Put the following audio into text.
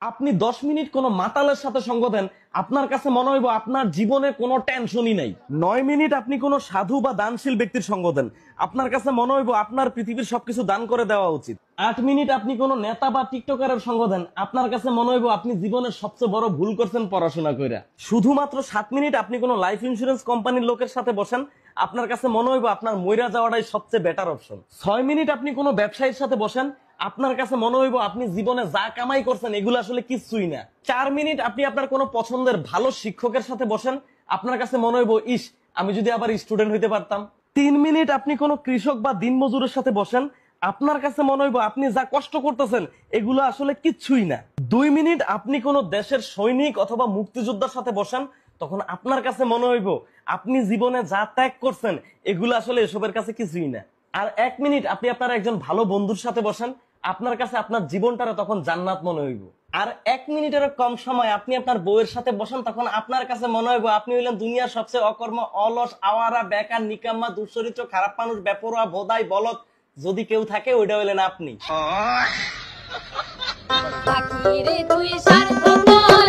আপনি 10 মিনিট কোনো মাতালের সাথে সঙ্গ দেন, আপনার কাছে মনে হইব আপনার জীবনে কোনো টেনশনই নাই। 9 মিনিট আপনি কোনো সাধু বা দানশীল ব্যক্তির সঙ্গ দেন, আপনার কাছে মনে হইব আপনার পৃথিবীর সবকিছু দান করে দেওয়া উচিত। 8 মিনিট আপনি কোনো নেতা বা টিকটকারের সঙ্গ দেন, আপনার কাছে মনে হইব আপনি জীবনের সবচেয়ে বড় ভুল করছেন পড়াশোনা কইরা। শুধুমাত্র 7 মিনিট আপনি কোনো লাইফ ইন্স্যুরেন্স কোম্পানির লোকের সাথে বসেন, আপনার কাছে মনে হইব আপনার মইরা যাওয়াটাই সবচেয়ে বেটার অপশন। 6 মিনিট আপনি কোনো ব্যবসায়ীর সাথে বসেন, আপনার কাছে মনে হইব আপনি জীবনে যা কামাই করছেন এগুলো আসলে কিছুই না। 4 মিনিট আপনি আপনার কোনো পছন্দের ভালো শিক্ষকের সাথে বসেন, আপনার কাছে মনে হইব ইস, আমি যদি আবার স্টুডেন্ট হইতে পারতাম। 3 মিনিট আপনি কোনো কৃষক বা দিনমজুরের সাথে বসেন, আপনার কাছে মনে হইব আপনি যা কষ্ট করতেছেন এগুলো আসলে কিচ্ছুই না। 2 মিনিট আপনি কোনো দেশের সৈনিক অথবা মুক্তিযোদ্ধার সাথে বসেন, তখন আপনার কাছে মনে হইব আপনি জীবনে যা ত্যাগ করছেন এগুলো আসলে এসবের কাছে কিছুই না। আর 1 মিনিট আপনি আপনার একজন ভালো বন্ধুর সাথে বসেন, আপনার কাছে আপনার জীবনটারে তখন জান্নাত মনে হইব। আর 1 মিনিটের কম সময় আপনি আপনার বউয়ের সাথে বসেন, তখন আপনার কাছে মনে হইব আপনি হইলেন দুনিয়ার সবচেয়ে অকর্ম, অলস, আওয়ারা, বেকার, নিকাম্মা, দুশ্চরিত্র, খারাপ মানুষ, বেপরোয়া, ভোদাই, বলদ যদি কেউ থাকে ওইটা হইলেন আপনি। পাখিরে তুই স্বার্থপর